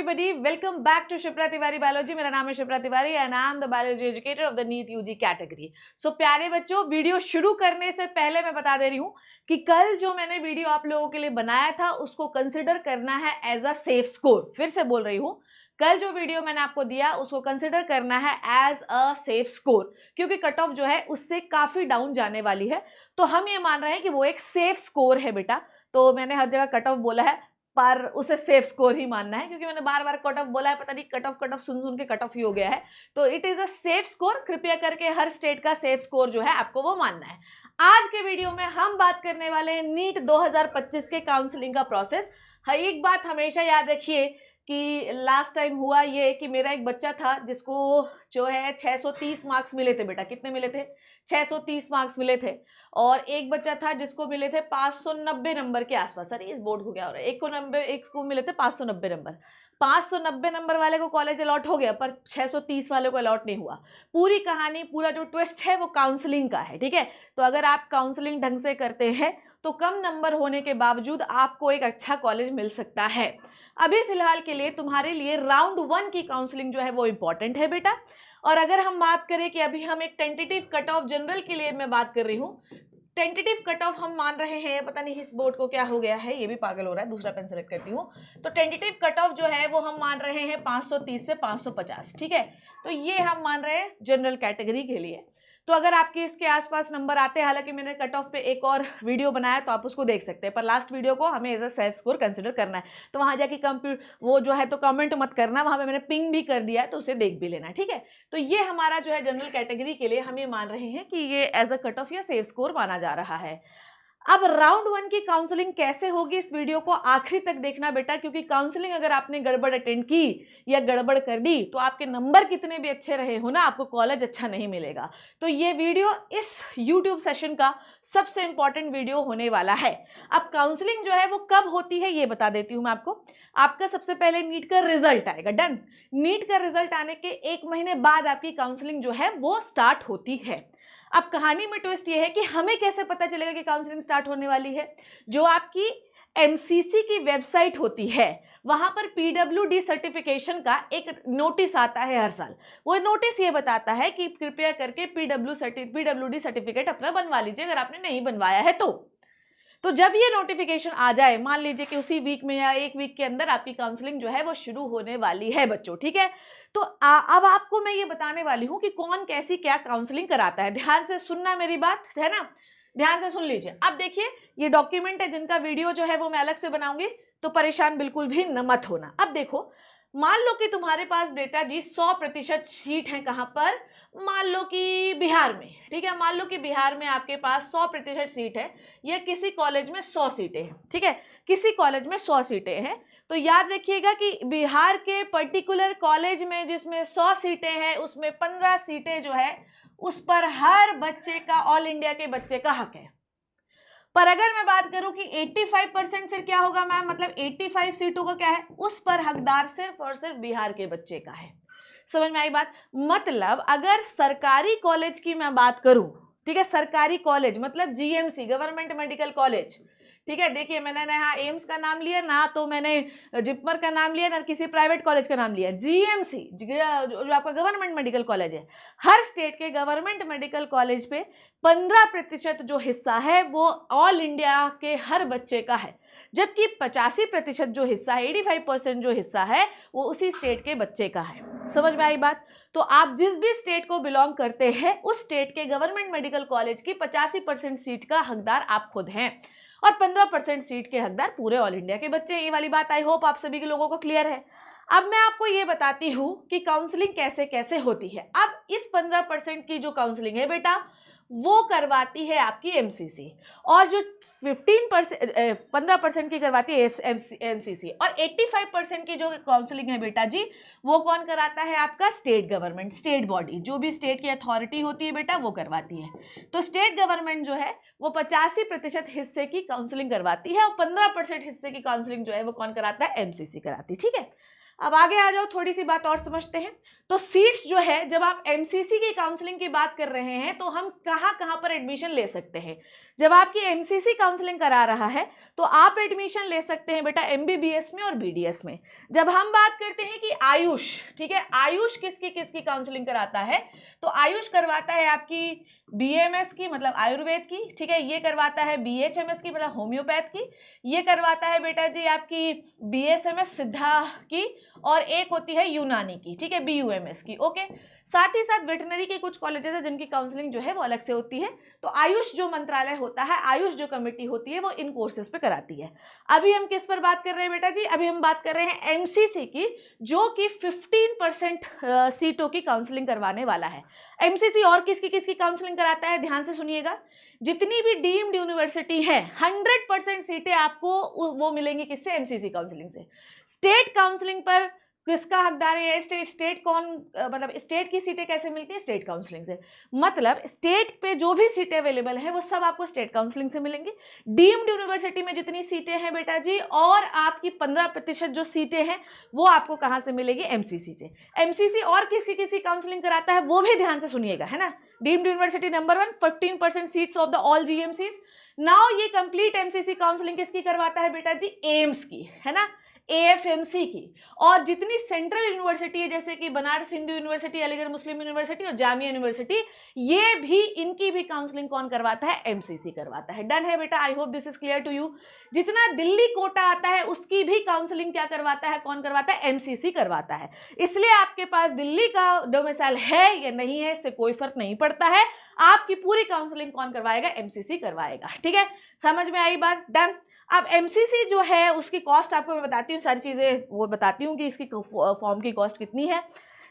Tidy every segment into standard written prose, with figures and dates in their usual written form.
everybody, welcome back to Shipra Tiwari biology. मेरा नाम है Shipra Tiwari and I am the biology educator of the NEET UG category. So प्यारे बच्चों, video शुरू करने से पहले मैं बता दे रही हूँ कि कल जो मैंने वीडियो आप लोगों के लिए बनाया था उसको कंसिडर करना है एज अ सेफ स्कोर। फिर से बोल रही हूँ, कल जो वीडियो मैंने आपको दिया उसको कंसिडर करना है एज अ सेफ स्कोर, क्योंकि कट ऑफ जो है उससे काफी डाउन जाने वाली है। तो हम ये मान रहे हैं कि वो एक सेफ स्कोर है बेटा। तो मैंने हर जगह कट ऑफ बोला है पर उसे सेफ स्कोर ही मानना है, क्योंकि मैंने बार बार कट ऑफ बोला है, पता नहीं कट ऑफ सुन के कट ऑफ ही हो गया है। तो it is a safe score. कृपया करके हर स्टेट का सेफ स्कोर जो है आपको वो मानना है। आज के वीडियो में हम बात करने वाले हैं नीट 2025 के काउंसलिंग का प्रोसेस। एक बात हमेशा याद रखिए कि लास्ट टाइम हुआ ये कि मेरा एक बच्चा था जिसको जो है 630 मार्क्स मिले थे। बेटा कितने मिले थे? 630 मार्क्स मिले थे। और एक बच्चा था जिसको मिले थे 590 नंबर के आसपास। अरे इस बोर्ड को क्या हो रहा है, एक को मिले थे 590 नंबर। 590 नंबर वाले को कॉलेज अलॉट हो गया पर 630 वाले को अलॉट नहीं हुआ। पूरी कहानी, पूरा जो ट्विस्ट है वो काउंसलिंग का है, ठीक है। तो अगर आप काउंसलिंग ढंग से करते हैं तो कम नंबर होने के बावजूद आपको एक अच्छा कॉलेज मिल सकता है। अभी फिलहाल के लिए तुम्हारे लिए राउंड 1 की काउंसलिंग जो है वो इंपॉर्टेंट है बेटा। और अगर हम बात करें कि अभी हम एक टेंटेटिव कट ऑफ जनरल के लिए मैं बात कर रही हूँ, टेंटेटिव कट ऑफ हम मान रहे हैं, पता नहीं इस बोर्ड को क्या हो गया है, ये भी पागल हो रहा है। दूसरा पेन सेलेक्ट करती हूँ। तो टेंटेटिव कट ऑफ जो है वो हम मान रहे हैं 530 से 550, ठीक है। तो ये हम मान रहे हैं जनरल कैटेगरी के लिए। तो अगर आपके इसके आसपास नंबर आते हैं, हालांकि मैंने कट ऑफ पे एक और वीडियो बनाया तो आप उसको देख सकते हैं, पर लास्ट वीडियो को हमें as a self score consider करना है। तो वहां जाके वो जो है तो कमेंट मत करना, वहां पे मैंने पिंग भी कर दिया है तो उसे देख भी लेना, ठीक है। तो ये हमारा जो है जनरल कैटेगरी के लिए हम ये मान रहे हैं कि ये एज अ कट ऑफ या सेफ स्कोर माना जा रहा है। अब राउंड 1 की काउंसलिंग कैसे होगी, इस वीडियो को आखिरी तक देखना बेटा, क्योंकि काउंसलिंग अगर आपने गड़बड़ अटेंड की या गड़बड़ कर दी तो आपके नंबर कितने भी अच्छे रहे हो ना, आपको कॉलेज अच्छा नहीं मिलेगा। तो ये वीडियो इस यूट्यूब सेशन का सबसे इंपॉर्टेंट वीडियो होने वाला है। अब काउंसलिंग जो है वो कब होती है ये बता देती हूँ मैं आपको। आपका सबसे पहले नीट का रिजल्ट आएगा, डन। नीट का रिजल्ट आने के 1 महीने बाद आपकी काउंसलिंग जो है वो स्टार्ट होती है। अब कहानी में ट्विस्ट ये है कि हमें कैसे पता चलेगा कि काउंसलिंग स्टार्ट होने वाली है। जो आपकी एमसीसी की वेबसाइट होती है वहां पर पीडब्ल्यूडी सर्टिफिकेशन का एक नोटिस आता है हर साल। वो नोटिस ये बताता है कि कृपया करके पीडब्ल्यूडी सर्टिफिकेट अपना बनवा लीजिए अगर आपने नहीं बनवाया है तो जब ये नोटिफिकेशन आ जाए, मान लीजिए कि उसी वीक में या 1 वीक के अंदर आपकी काउंसलिंग जो है वो शुरू होने वाली है बच्चों, ठीक है। तो अब आपको मैं ये बताने वाली हूँ कि कौन कैसी क्या काउंसलिंग कराता है। ध्यान से सुनना मेरी बात, है ना, ध्यान से सुन लीजिए। अब देखिए ये डॉक्यूमेंट है जिनका वीडियो जो है वो मैं अलग से बनाऊंगी, तो परेशान बिल्कुल भी मत होना। अब देखो, मान लो कि तुम्हारे पास बेटा जी 100% सीट है, कहां पर? मान लो कि बिहार में, ठीक है। मान लो कि बिहार में आपके पास 100% सीट है या किसी कॉलेज में 100 सीटें हैं, ठीक है। किसी कॉलेज में 100 सीटें हैं तो याद रखिएगा कि बिहार के पर्टिकुलर कॉलेज में जिसमें 100 सीटें हैं उसमें 15 सीटें जो है उस पर हर बच्चे का, ऑल इंडिया के बच्चे का हक है। पर अगर मैं बात करूं कि 85% फिर क्या होगा मैम, मतलब 85 सीटों का क्या है, उस पर हकदार सिर्फ और सिर्फ बिहार के बच्चे का है। समझ में आई बात? मतलब अगर सरकारी कॉलेज की मैं बात करूं, ठीक है, सरकारी कॉलेज मतलब जीएमसी, गवर्नमेंट मेडिकल कॉलेज, ठीक है। देखिए मैंने ना यहाँ एम्स का नाम लिया ना, तो मैंने जिपमर का नाम लिया ना, किसी प्राइवेट कॉलेज का नाम लिया। जीएमसी जो आपका गवर्नमेंट मेडिकल कॉलेज है, हर स्टेट के गवर्नमेंट मेडिकल कॉलेज पे 15% जो हिस्सा है वो ऑल इंडिया के हर बच्चे का है, जबकि 85% जो हिस्सा है, 85% जो हिस्सा है वो उसी स्टेट के बच्चे का है। समझ में आई बात? तो आप जिस भी स्टेट को बिलोंग करते हैं उस स्टेट के गवर्नमेंट मेडिकल कॉलेज की 85% सीट का हकदार आप खुद हैं और 15% सीट के हकदार पूरे ऑल इंडिया के बच्चे हैं। ये वाली बात आई होप आप सभी के लोगों को क्लियर है। अब मैं आपको ये बताती हूँ कि काउंसलिंग कैसे कैसे होती है। अब इस 15% की जो काउंसलिंग है बेटा वो करवाती है आपकी एमसीसी, और जो 15% की करवाती है एमसीसी, और 85% की जो काउंसलिंग है बेटा जी वो कौन कराता है? आपका स्टेट गवर्नमेंट, स्टेट बॉडी, जो भी स्टेट की अथॉरिटी होती है बेटा वो करवाती है। तो स्टेट गवर्नमेंट जो है वो 85% हिस्से की काउंसलिंग करवाती है और 15% हिस्से की काउंसलिंग जो है वो कौन कराता है? एमसीसी कराती है, ठीक है। अब आगे आ जाओ, थोड़ी सी बात और समझते हैं। तो सीट्स जो है, जब आप एमसीसी की काउंसलिंग की बात कर रहे हैं तो हम कहाँ कहाँ पर एडमिशन ले सकते हैं। जब आपकी एमसीसी काउंसलिंग करा रहा है तो आप एडमिशन ले सकते हैं बेटा एमबीबीएस में और बीडीएस में। जब हम बात करते हैं कि आयुष, ठीक है, आयुष किसकी किसकी काउंसलिंग कराता है, तो आयुष करवाता है आपकी बीएमएस की मतलब आयुर्वेद की, ठीक है, ये करवाता है बीएचएमएस की मतलब होम्योपैथ की, ये करवाता है बेटा जी आपकी बीएसएमएस सिद्धा की, और एक होती है यूनानी की, ठीक है, बीयूएमएस की। ओके, साथ ही साथ वेटनरी के कुछ कॉलेजेस है जिनकी काउंसलिंग जो है वो अलग से होती है। तो आयुष जो मंत्रालय होता है, आयुष जो कमेटी होती है वो इन कोर्सेज पे कराती है। अभी हम किस पर बात कर रहे हैं बेटा जी, अभी हम बात कर रहे हैं एमसीसी की, जो कि 15% सीटों की काउंसलिंग करवाने वाला है। एमसीसी और किसकी किसकी काउंसलिंग कराता है, ध्यान से सुनिएगा। जितनी भी डीम्ड यूनिवर्सिटी है 100% सीटें आपको वो मिलेंगी किससे, एमसीसी काउंसलिंग से। स्टेट काउंसलिंग पर किसका हकदार है, स्टेट कौन, मतलब स्टेट की सीटें कैसे मिलती है, स्टेट काउंसलिंग से। मतलब स्टेट पे जो भी सीटें अवेलेबल है वो सब आपको स्टेट काउंसलिंग से मिलेंगी। डीम्ड यूनिवर्सिटी में जितनी सीटें हैं बेटा जी, और आपकी 15% जो सीटें हैं वो आपको कहाँ से मिलेगी, एमसीसी से। एमसीसी और किसकी किसकी काउंसलिंग कराता है वो भी ध्यान से सुनिएगा, है ना। Deemed university number 1, 15% seats of the all GMCs. Now ये कंप्लीट एमसीसी काउंसलिंग किसकी करवाता है बेटा जी, एम्स की, है ना, एएफएमसी की। और जितनी सेंट्रल यूनिवर्सिटी है जैसे कि बनारस हिंदू यूनिवर्सिटी, अलीगढ़ मुस्लिम यूनिवर्सिटी और जामिया यूनिवर्सिटी, ये भी इनकी भी काउंसलिंग कौन करवाता है, एमसीसी करवाता है। डन है बेटा, I hope this is clear to you. जितना दिल्ली कोटा आता है उसकी भी काउंसलिंग क्या करवाता है, कौन करवाता है, एमसीसी करवाता है। इसलिए आपके पास दिल्ली का डोमिसाइल है या नहीं है इससे कोई फर्क नहीं पड़ता है, आपकी पूरी काउंसलिंग कौन करवाएगा, एमसीसी करवाएगा। ठीक है, समझ में आई बात, डन। अब एमसीसी जो है उसकी कॉस्ट आपको मैं बताती हूँ, सारी चीज़ें वो बताती हूँ कि इसकी फॉर्म की कॉस्ट कितनी है।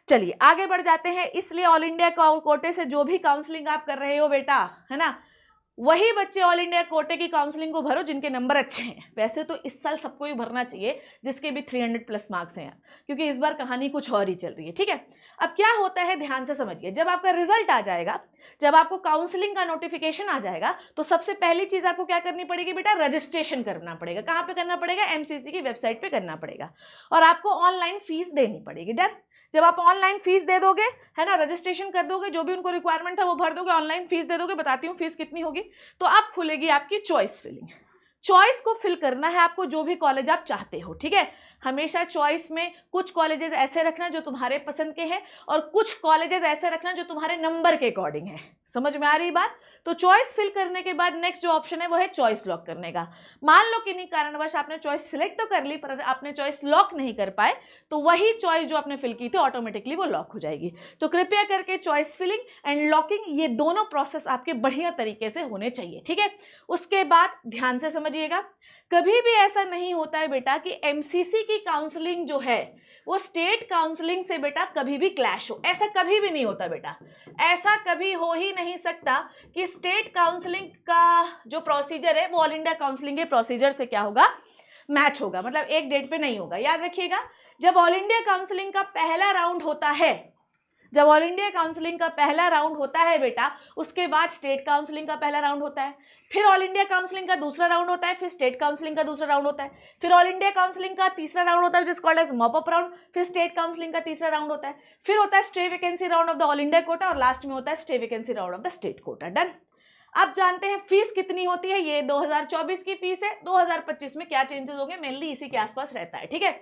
चलिए आगे बढ़ जाते हैं। इसलिए ऑल इंडिया कोटे से जो भी काउंसलिंग आप कर रहे हो बेटा, है ना, वही बच्चे ऑल इंडिया कोटे की काउंसलिंग को भरो जिनके नंबर अच्छे हैं। वैसे तो इस साल सबको ही भरना चाहिए जिसके भी 300+ मार्क्स हैं, क्योंकि इस बार कहानी कुछ और ही चल रही है। ठीक है, अब क्या होता है ध्यान से समझिए। जब आपका रिजल्ट आ जाएगा, जब आपको काउंसलिंग का नोटिफिकेशन आ जाएगा, तो सबसे पहली चीज आपको क्या करनी पड़ेगी बेटा, रजिस्ट्रेशन करना पड़ेगा। कहाँ पे करना पड़ेगा, एमसीसी की वेबसाइट पे करना पड़ेगा, और आपको ऑनलाइन फीस देनी पड़ेगी। डन। जब आप ऑनलाइन फीस दे दोगे, है ना, रजिस्ट्रेशन कर दोगे, जो भी उनको रिक्वायरमेंट है वो भर दोगे, ऑनलाइन फीस दे दोगे, बताती हूँ फीस कितनी होगी, तो अब खुलेगी आपकी चॉइस फिलिंग। चॉइस को फिल करना है आपको, जो भी कॉलेज आप चाहते हो। ठीक है, हमेशा चॉइस में कुछ कॉलेजेस ऐसे रखना जो तुम्हारे पसंद के हैं, और कुछ कॉलेजेस ऐसे रखना जो तुम्हारे नंबर के अकॉर्डिंग है। समझ में आ रही बात। तो चॉइस फिल करने के बाद नेक्स्ट जो ऑप्शन है वो है चॉइस लॉक करने का। मान लो किन्हीं कारणवश आपने चॉइस सिलेक्ट तो कर ली पर आपने चॉइस लॉक नहीं कर पाए, तो वही चॉइस जो आपने फिल की थी ऑटोमेटिकली वो लॉक हो जाएगी। तो कृपया करके चॉइस फिलिंग एंड लॉकिंग, ये दोनों प्रोसेस आपके बढ़िया तरीके से होने चाहिए। ठीक है, उसके बाद ध्यान से समझिएगा, कभी भी ऐसा नहीं होता है बेटा कि एमसीसी की काउंसलिंग जो है वो स्टेट काउंसलिंग से बेटा कभी भी क्लैश हो। ऐसा कभी भी नहीं होता बेटा, ऐसा कभी हो ही नहीं सकता कि स्टेट काउंसलिंग का जो प्रोसीजर है वो ऑल इंडिया काउंसलिंग के प्रोसीजर से क्या होगा, मैच होगा, मतलब एक डेट पे नहीं होगा। याद रखिएगा, जब ऑल इंडिया काउंसलिंग का पहला राउंड होता है, जब ऑल इंडिया काउंसलिंग का पहला राउंड होता है बेटा, उसके बाद स्टेट काउंसलिंग का पहला राउंड होता है, फिर ऑल इंडिया काउंसलिंग का दूसरा राउंड होता है, फिर स्टेट काउंसलिंग का दूसरा राउंड होता है, फिर ऑल इंडिया काउंसलिंग का तीसरा राउंड होता है जिस called as mop up round, फिर स्टेट काउंसलिंग का तीसरा राउंड होता है, फिर होता है stay vacancy round of the all India quota, और लास्ट में होता है stay vacancy round of the state quota. Done. अब जानते हैं फीस कितनी होती है। ये 2024 की फीस है, 2025 में क्या चेंजेस होंगे, मेनली इसी के आसपास रहता है। ठीक है,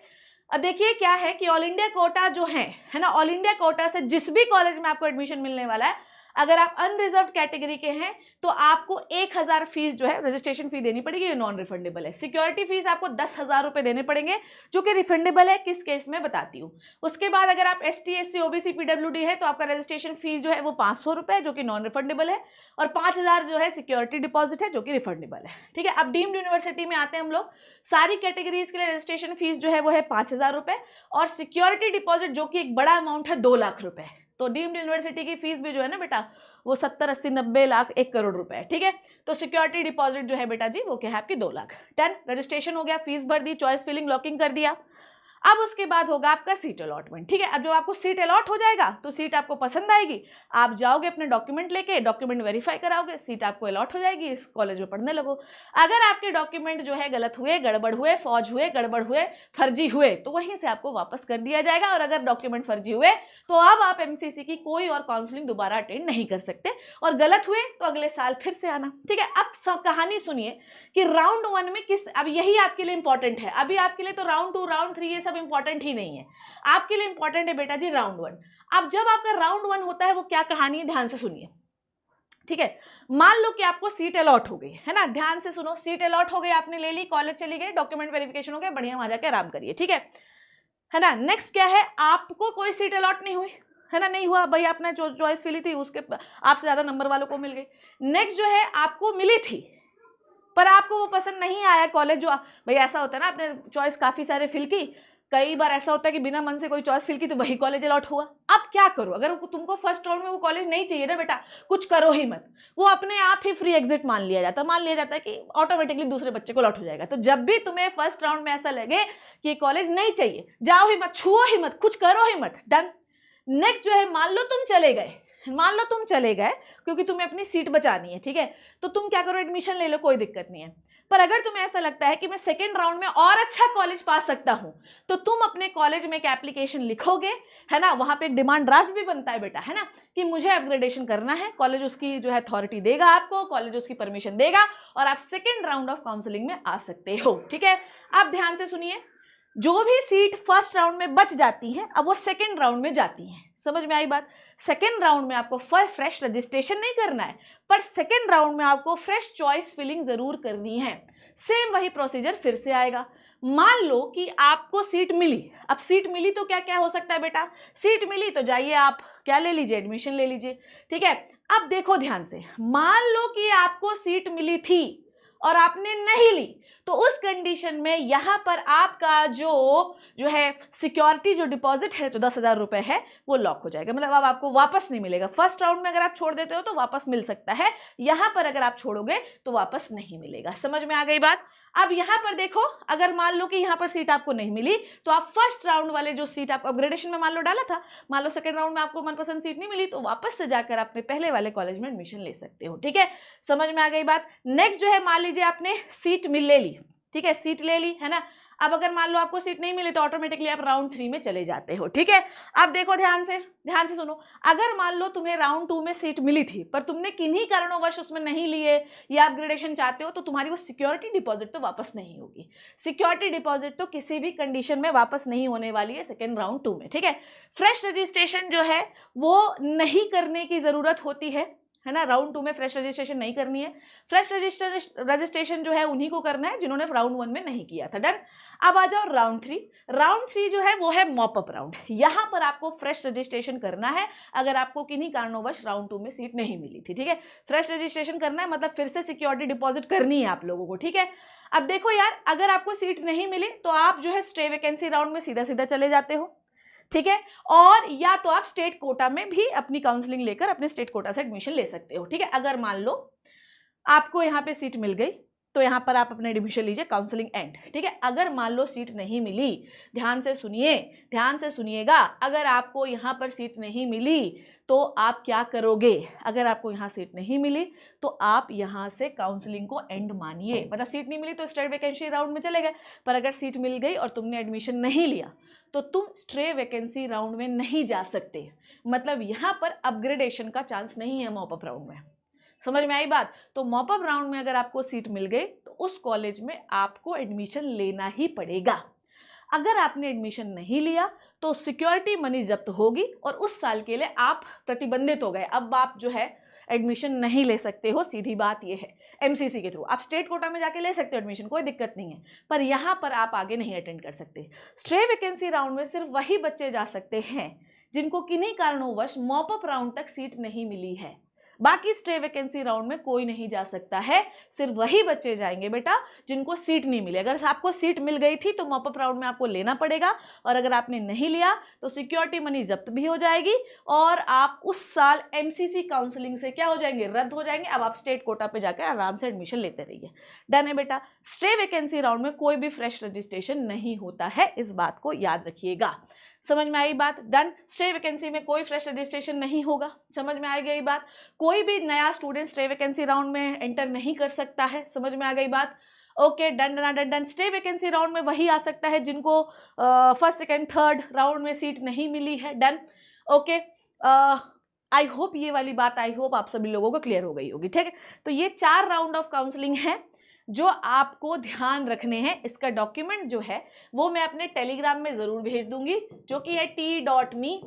अब देखिए क्या है कि ऑल इंडिया कोटा जो है ना, ऑल इंडिया कोटा से जिस भी कॉलेज में आपको एडमिशन मिलने वाला है, अगर आप अनरिजर्व कैटेगरी के हैं तो आपको 1000 फीस जो है रजिस्ट्रेशन फी देनी पड़ेगी, ये नॉन रिफंडेबल है। सिक्योरिटी फीस आपको 10,000 रुपये देने पड़ेंगे, जो कि रिफंडेबल है। किस केस में बताती हूँ। उसके बाद अगर आप ST SC OBC PWD है तो आपका रजिस्ट्रेशन फीस जो है वो 500 रुपये, जो कि नॉन रिफंडेबल है, और 5000 जो है सिक्योरिटी डिपॉजिट है, जो कि रिफंडेबल है। ठीक है, अब डीम्ड यूनिवर्सिटी में आते हैं हम लोग। सारी कैटेगरीज के लिए रजिस्ट्रेशन फीस जो है वो है 5000 रुपये, और सिक्योरिटी डिपॉजिट जो कि एक बड़ा अमाउंट है 2 लाख रुपये। तो डीम्ड यूनिवर्सिटी की फीस भी जो है ना बेटा वो 70, 80, 90 लाख 1 करोड़ रुपए। ठीक है, तो सिक्योरिटी डिपॉजिट जो है बेटा जी वो क्या है आपकी 2 लाख। 10 रजिस्ट्रेशन हो गया, फीस भर दी, चॉइस फिलिंग लॉकिंग कर दिया। अब उसके बाद होगा आपका सीट अलॉटमेंट, ठीक है। अब जब आपको सीट अलॉट हो जाएगा तो सीट आपको पसंद आएगी, आप जाओगे अपने डॉक्यूमेंट लेके, डॉक्यूमेंट वेरीफाई कराओगे, सीट आपको अलॉट हो जाएगी, इस कॉलेज में पढ़ने लगो। अगर आपके डॉक्यूमेंट जो है गलत हुए, गड़बड़ हुए, फौज हुए, गड़बड़ हुए, फर्जी हुए, तो वहीं से आपको वापस कर दिया जाएगा। और अगर डॉक्यूमेंट फर्जी हुए तो अब आप एमसीसी की कोई और काउंसलिंग दोबारा अटेंड नहीं कर सकते, और गलत हुए तो अगले साल फिर से आना, ठीक है। अब सब कहानी सुनिए कि राउंड 1 में किस, अब यही आपके लिए इंपॉर्टेंट है। अभी आपके लिए तो राउंड 2, राउंड 3 ये सब इंपॉर्टेंट ही नहीं है, आपके लिए इंपॉर्टेंट है बेटा जी राउंड 1। अब जब आपका राउंड 1 होता है वो क्या कहानी है, ध्यान से सुनिए, ठीक है। मान लो कि आपको सीट अलॉट हो गई है ना, ध्यान से सुनो, सीट अलॉट हो गई, आपने ले ली, कॉलेज चली गई, डॉक्यूमेंट वेरिफिकेशन हो गया, बढ़िया वहां जाके आराम करिए, ठीक है ना। नेक्स्ट क्या है, आपको कोई सीट अलॉट नहीं हुई, है ना, नहीं हुआ भाई, आपने जो चॉइस फिली थी उसके आपसे ज्यादा नंबर वालों को मिल गई। नेक्स्ट जो है आपको मिली थी पर आपको वो पसंद नहीं आया कॉलेज, जो भाई ऐसा होता है ना, आपने चॉइस काफी सारे फिल की, कई बार ऐसा होता है कि बिना मन से कोई चॉइस फिल की तो वही कॉलेज अलॉट हुआ। अब क्या करो, अगर तुमको फर्स्ट राउंड में वो कॉलेज नहीं चाहिए ना बेटा, कुछ करो ही मत, वो अपने आप ही फ्री एग्जिट मान लिया जाता है कि ऑटोमेटिकली दूसरे बच्चे को अलॉट हो जाएगा। तो जब भी तुम्हें फर्स्ट राउंड में ऐसा लगे कि कॉलेज नहीं चाहिए, जाओ ही मत, छुओ ही मत, कुछ करो ही मत, डन। नेक्स्ट जो है, मान लो तुम चले गए क्योंकि तुम्हें अपनी सीट बचानी है, ठीक है, तो तुम क्या करो, एडमिशन ले लो, कोई दिक्कत नहीं है। पर अगर तुम्हें ऐसा लगता है कि मैं सेकेंड राउंड में और अच्छा कॉलेज पा सकता हूं, तो तुम अपने कॉलेज में एक एप्लीकेशन लिखोगे, है ना, वहां पे एक डिमांड ड्राफ्ट भी बनता है बेटा, है ना, कि मुझे अपग्रेडेशन करना है, कॉलेज उसकी जो है अथॉरिटी देगा आपको, कॉलेज उसकी परमिशन देगा और आप सेकेंड राउंड ऑफ काउंसलिंग में आ सकते हो, ठीक है। आप ध्यान से सुनिए, जो भी सीट फर्स्ट राउंड में बच जाती हैं अब वो सेकेंड राउंड में जाती हैं, समझ में आई बात। सेकेंड राउंड में आपको फ्रेश रजिस्ट्रेशन नहीं करना है, पर सेकेंड राउंड में आपको फ्रेश चॉइस फिलिंग जरूर करनी है। सेम वही प्रोसीजर फिर से आएगा। मान लो कि आपको सीट मिली, अब सीट मिली तो क्या क्या हो सकता है बेटा, सीट मिली तो जाइए आप क्या ले लीजिए, एडमिशन ले लीजिए, ठीक है। अब देखो ध्यान से, मान लो कि आपको सीट मिली थी और आपने नहीं ली, तो उस कंडीशन में यहां पर आपका जो है सिक्योरिटी जो डिपॉजिट है तो 10,000 रुपए है वो लॉक हो जाएगा, मतलब अब आपको वापस नहीं मिलेगा। फर्स्ट राउंड में अगर आप छोड़ देते हो तो वापस मिल सकता है, यहां पर अगर आप छोड़ोगे तो वापस नहीं मिलेगा, समझ में आ गई बात। अब यहां पर देखो, अगर मान लो कि यहां पर सीट आपको नहीं मिली तो आप फर्स्ट राउंड वाले जो सीट आप अपग्रेडेशन में मान लो डाला था, मान लो सेकंड राउंड में आपको मनपसंद सीट नहीं मिली तो वापस से जाकर अपने पहले वाले कॉलेज में एडमिशन ले सकते हो, ठीक है, समझ में आ गई बात। नेक्स्ट जो है, मान लीजिए आपने सीट ले ली, ठीक है, सीट ले ली, है ना। अब अगर मान लो आपको सीट नहीं मिली तो ऑटोमेटिकली आप राउंड 3 में चले जाते हो, ठीक है। अब देखो ध्यान से सुनो, अगर मान लो तुम्हें राउंड 2 में सीट मिली थी पर तुमने किन्हीं कारणोंवश उसमें नहीं लिए या अपग्रेडेशन चाहते हो, तो तुम्हारी वो सिक्योरिटी डिपॉजिट तो वापस नहीं होगी। सिक्योरिटी डिपॉजिट तो किसी भी कंडीशन में वापस नहीं होने वाली है सेकेंड राउंड 2 में, ठीक है। फ्रेश रजिस्ट्रेशन जो है वो नहीं करने की जरूरत होती है ना, राउंड 2 में फ्रेश रजिस्ट्रेशन नहीं करनी है। फ्रेश रजिस्ट्रेशन जो है उन्हीं को करना है जिन्होंने राउंड 1 में नहीं किया था, डन। अब आ जाओ राउंड 3। राउंड 3 जो है वो है मॉपअप राउंड, यहां पर आपको फ्रेश रजिस्ट्रेशन करना है अगर आपको किन्हीं कारणोंवश राउंड 2 में सीट नहीं मिली थी, ठीक है। फ्रेश रजिस्ट्रेशन करना है मतलब फिर से सिक्योरिटी डिपॉजिट करनी है आप लोगों को, ठीक है। अब देखो यार, अगर आपको सीट नहीं मिली तो आप जो है स्टे वैकेंसी राउंड में सीधा सीधा चले जाते हो, ठीक है, और या तो आप स्टेट कोटा में भी अपनी काउंसलिंग लेकर अपने स्टेट कोटा से एडमिशन ले सकते हो, ठीक है। अगर मान लो आपको यहाँ पे सीट मिल गई तो यहाँ पर आप अपने एडमिशन लीजिए, काउंसलिंग एंड, ठीक है। अगर मान लो सीट नहीं मिली, ध्यान से सुनिएगा, अगर आपको यहाँ पर सीट नहीं मिली तो आप क्या करोगे, अगर आपको यहाँ सीट नहीं मिली तो आप यहाँ से काउंसलिंग को एंड मानिए, मतलब सीट नहीं मिली तो स्ट्रेट वैकेंसी राउंड में चले गए, पर अगर सीट मिल गई और तुमने एडमिशन नहीं लिया तो तुम स्ट्रे वैकेंसी राउंड में नहीं जा सकते, मतलब यहाँ पर अपग्रेडेशन का चांस नहीं है मॉपअप राउंड में, समझ में आई बात। तो मॉपअप राउंड में अगर आपको सीट मिल गई तो उस कॉलेज में आपको एडमिशन लेना ही पड़ेगा। अगर आपने एडमिशन नहीं लिया तो सिक्योरिटी मनी जब्त होगी और उस साल के लिए आप प्रतिबंधित हो गए, अब आप जो है एडमिशन नहीं ले सकते हो, सीधी बात ये है। एमसीसी के थ्रू आप स्टेट कोटा में जाके ले सकते हो एडमिशन, कोई दिक्कत नहीं है, पर यहाँ पर आप आगे नहीं अटेंड कर सकते। स्ट्रे वैकेंसी राउंड में सिर्फ वही बच्चे जा सकते हैं जिनको किन्हीं कारणोंवश मॉपअप राउंड तक सीट नहीं मिली है। बाकी स्टे वैकेंसी राउंड में कोई नहीं जा सकता है, सिर्फ वही बच्चे जाएंगे बेटा जिनको सीट नहीं मिली। अगर आपको सीट मिल गई थी तो मॉपअप राउंड में आपको लेना पड़ेगा, और अगर आपने नहीं लिया तो सिक्योरिटी मनी जब्त भी हो जाएगी और आप उस साल एमसीसी काउंसलिंग से क्या हो जाएंगे, रद्द हो जाएंगे। अब आप स्टेट कोटा पे जाकर आराम से एडमिशन लेते रहिए। डन है बेटा। स्टे वैकेंसी राउंड में कोई भी फ्रेश रजिस्ट्रेशन नहीं होता है, इस बात को याद रखिएगा। समझ में आई बात? डन। स्टे वैकेंसी में कोई फ्रेश रजिस्ट्रेशन नहीं होगा, समझ में आ गई बात? कोई भी नया स्टूडेंट स्टे वैकेंसी राउंड में एंटर नहीं कर सकता है, समझ में आ गई बात? Okay, done done done done. Stay vacancy round में वही आ सकता है जिनको फर्स्ट सेकेंड थर्ड राउंड में सीट नहीं मिली है। डन। ओके, आई होप ये वाली बात आप सभी लोगों को क्लियर हो गई होगी। ठीक है, तो ये 4 राउंड ऑफ काउंसलिंग है जो आपको ध्यान रखने हैं। इसका डॉक्यूमेंट जो है वो मैं अपने टेलीग्राम में जरूर भेज दूंगी, जो कि है t.me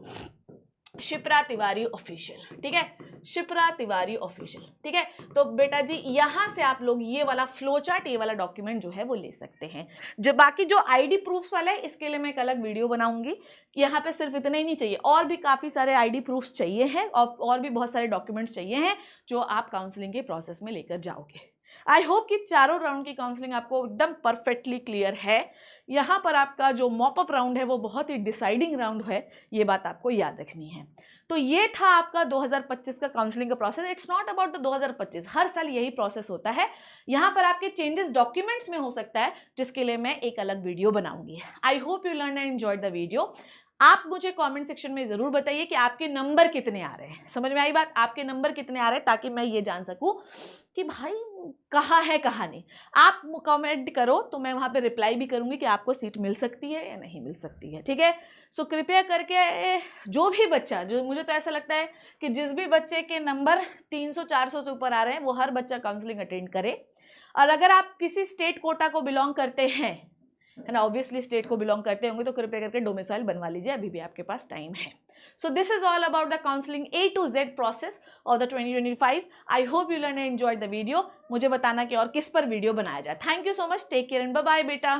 शिप्रा तिवारी ऑफिशियल। ठीक है, शिप्रा तिवारी ऑफिशियल। ठीक है, तो बेटा जी यहां से आप लोग ये वाला फ्लो चार्ट, ये वाला डॉक्यूमेंट जो है वो ले सकते हैं। जो बाकी जो आईडी प्रूफ्स वाला है इसके लिए मैं एक अलग वीडियो बनाऊंगी। यहाँ पे सिर्फ इतने ही नहीं चाहिए, और भी काफी सारे आईडी प्रूफ्स चाहिए हैं और भी बहुत सारे डॉक्यूमेंट्स चाहिए हैं जो आप काउंसलिंग के प्रोसेस में लेकर जाओगे। आई होप कि चारों राउंड की काउंसलिंग आपको एकदम परफेक्टली क्लियर है। यहाँ पर आपका जो मॉपअप राउंड है वो बहुत ही डिसाइडिंग राउंड है, ये बात आपको याद रखनी है। तो ये था आपका 2025 का काउंसलिंग का process. It's not about the 2025, हर साल यही प्रोसेस होता है। यहाँ पर आपके चेंजेस डॉक्यूमेंट्स में हो सकता है, जिसके लिए मैं एक अलग वीडियो बनाऊंगी। आई hope you learn and enjoyed the video. आप मुझे कमेंट सेक्शन में जरूर बताइए कि आपके नंबर कितने आ रहे हैं। समझ में आई बात? आपके नंबर कितने आ रहे हैं, ताकि मैं ये जान सकूं कि भाई कहाँ है कहाँ नहीं। आप कमेंट करो तो मैं वहाँ पे रिप्लाई भी करूँगी कि आपको सीट मिल सकती है या नहीं मिल सकती है। ठीक है, सो कृपया करके जो भी बच्चा, जो मुझे तो ऐसा लगता है कि जिस भी बच्चे के नंबर 300-400 से ऊपर आ रहे हैं वो हर बच्चा काउंसलिंग अटेंड करे। और अगर आप किसी स्टेट कोटा को बिलोंग करते हैं, है ना, ऑब्वियसली स्टेट को बिलोंग करते होंगे, तो कृपया करके डोमिसाइल बनवा लीजिए, अभी भी आपके पास टाइम है। So this is all about the counselling A to Z process of the 2025। I hope you learn and enjoy the video. मुझे बताना कि और किस पर वीडियो बनाया जाए। Thank you so much, take care and bye bye बेटा।